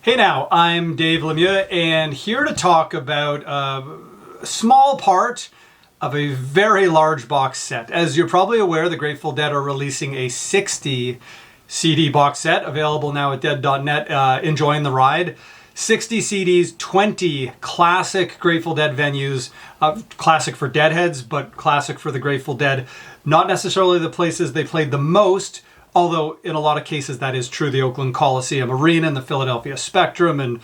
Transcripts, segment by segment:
Hey now, I'm Dave Lemieux, and here to talk about a small part of a very large box set. As you're probably aware, the Grateful Dead are releasing a 60 CD box set, available now at dead.net, enjoying the ride. 60 CDs, 20 classic Grateful Dead venues, classic for Deadheads, but classic for the Grateful Dead. Not necessarily the places they played the most, although in a lot of cases that is true. The Oakland Coliseum Arena and the Philadelphia Spectrum and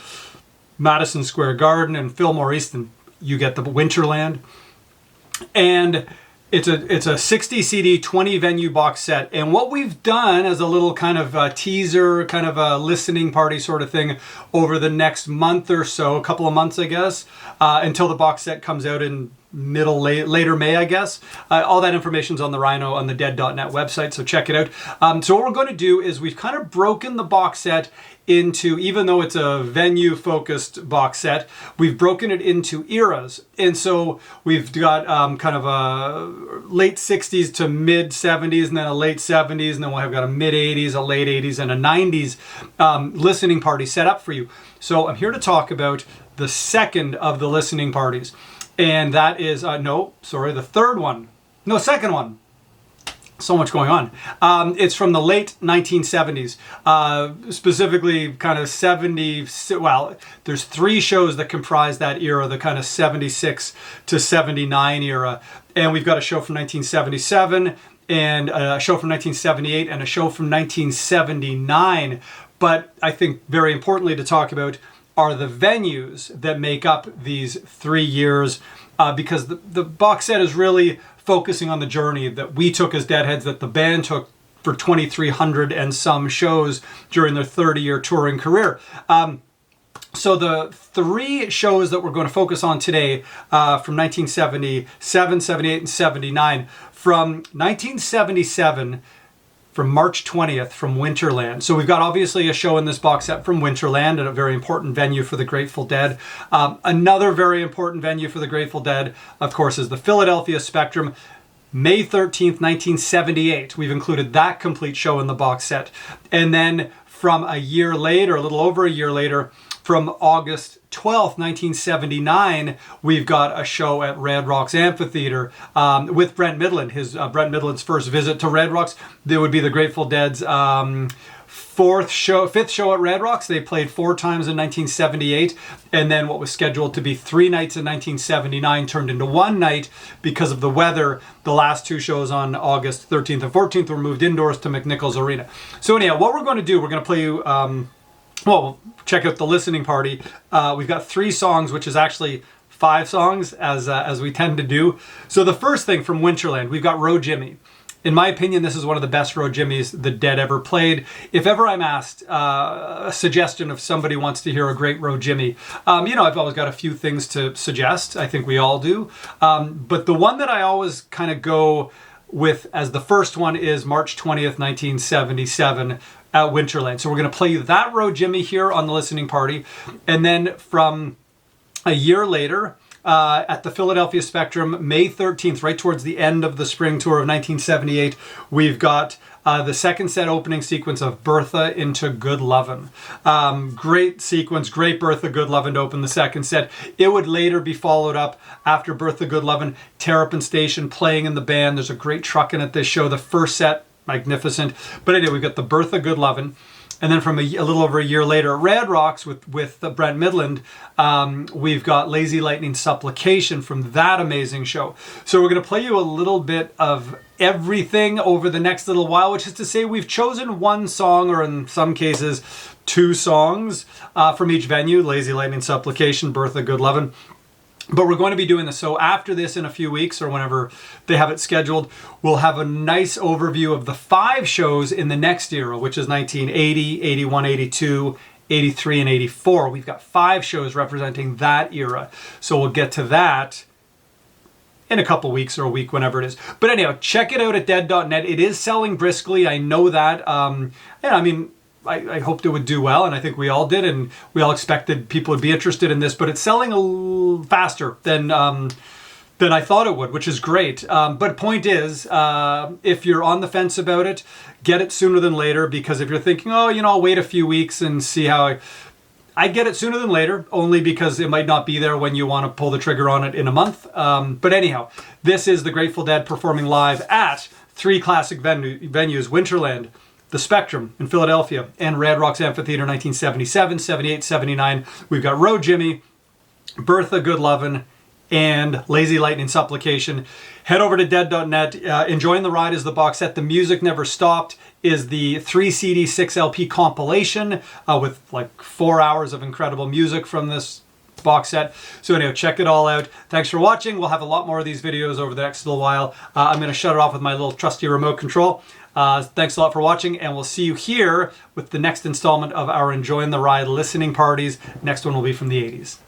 Madison Square Garden and Fillmore East, and you get the Winterland. And it's a 60 CD, 20 venue box set. And what we've done as a little kind of teaser, kind of a listening party sort of thing over the next month or so, a couple of months, I guess, until the box set comes out in later May, I guess. All that information's on the Rhino on the dead.net website, so check it out. So what we're going to do is we've kind of broken the box set into, even though it's a venue focused box set, we've broken it into eras. And so we've got kind of a late 60s to mid 70s, and then a late 70s, and then we'll have got a mid 80s, a late 80s, and a 90s listening party set up for you. So I'm here to talk about the second of the listening parties. And that is, the third one. No, second one. So much going on. It's from the late 1970s, specifically kind of 70, well, there's three shows that comprise that era, the kind of 76 to 79 era. And we've got a show from 1977 and a show from 1978 and a show from 1979. But I think very importantly to talk about are the venues that make up these 3 years, because the box set is really focusing on the journey that we took as Deadheads, that the band took for 2,300 and some shows during their 30-year touring career. So the three shows that we're going to focus on today, from 1977, 78, and 79, from 1977, from March 20th, from Winterland. So we've got obviously a show in this box set from Winterland, and a very important venue for the Grateful Dead. Another very important venue for the Grateful Dead, of course, is the Philadelphia Spectrum. May 13th, 1978. We've included that complete show in the box set. And then from a year later, a little over a year later, from August 12th, 1979, we've got a show at Red Rocks Amphitheater with Brent Midland. Brent Midland's first visit to Red Rocks. There would be the Grateful Dead's fifth show at Red Rocks. They played 4 times in 1978, and then what was scheduled to be 3 nights in 1979 turned into 1 night because of the weather. The last 2 shows on August 13th and 14th were moved indoors to McNichols Arena. So anyhow, what we're going to do, we're going to play you check out the listening party. We've got 3 songs, which is actually 5 songs, as we tend to do. So the first thing from Winterland, we've got Row Jimmy. In my opinion, this is one of the best Row Jimmies the Dead ever played. If ever I'm asked a suggestion if somebody wants to hear a great Row Jimmy, I've always got a few things to suggest. I think we all do. But the one that I always kind of go with as the first one is March 20th, 1977, at Winterland. So we're going to play you that Row Jimmy here on the listening party. And then from a year later, at the Philadelphia Spectrum, May 13th, right towards the end of the spring tour of 1978, we've got the second set opening sequence of Bertha into Good Lovin'. Great sequence, great Bertha Good Lovin' to open the second set. It would later be followed up after Bertha Good Lovin', Terrapin Station playing in the band. There's a great truckin' at this show. The first set, magnificent. But anyway, we've got the Bertha Good Lovin'. And then from a little over a year later, at Red Rocks with Brent Midland, we've got Lazy Lightning Supplication from that amazing show. So we're going to play you a little bit of everything over the next little while, which is to say we've chosen 1 song, or in some cases 2 songs from each venue, Lazy Lightning Supplication, Bertha Good Lovin'. But we're going to be doing this. So after this, in a few weeks or whenever they have it scheduled, we'll have a nice overview of the 5 shows in the next era, which is 1980, 81, 82, 83, and 84. We've got 5 shows representing that era. So we'll get to that in a couple weeks or a week, whenever it is. But anyhow, check it out at dead.net. It is selling briskly. I know that. I hoped it would do well, and I think we all did, and we all expected people would be interested in this, but it's selling a little faster than I thought it would, which is great. But point is, if you're on the fence about it, get it sooner than later, because if you're thinking, I'll wait a few weeks and see how I'd get it sooner than later, only because it might not be there when you want to pull the trigger on it in a month. But anyhow, this is the Grateful Dead performing live at 3 classic venues, Winterland, the Spectrum in Philadelphia, and Red Rocks Amphitheater 1977, 78, 79. We've got Road Jimmy, Bertha Good Lovin', and Lazy Lightning Supplication. Head over to dead.net. Enjoying the Ride is the box set. The Music Never Stopped is the 3 CD, 6 LP compilation with like 4 hours of incredible music from this box set. So anyway, check it all out. Thanks for watching. We'll have a lot more of these videos over the next little while. I'm going to shut it off with my little trusty remote control. Thanks a lot for watching, and we'll see you here with the next installment of our Enjoying the Ride listening parties. Next one will be from the 80s.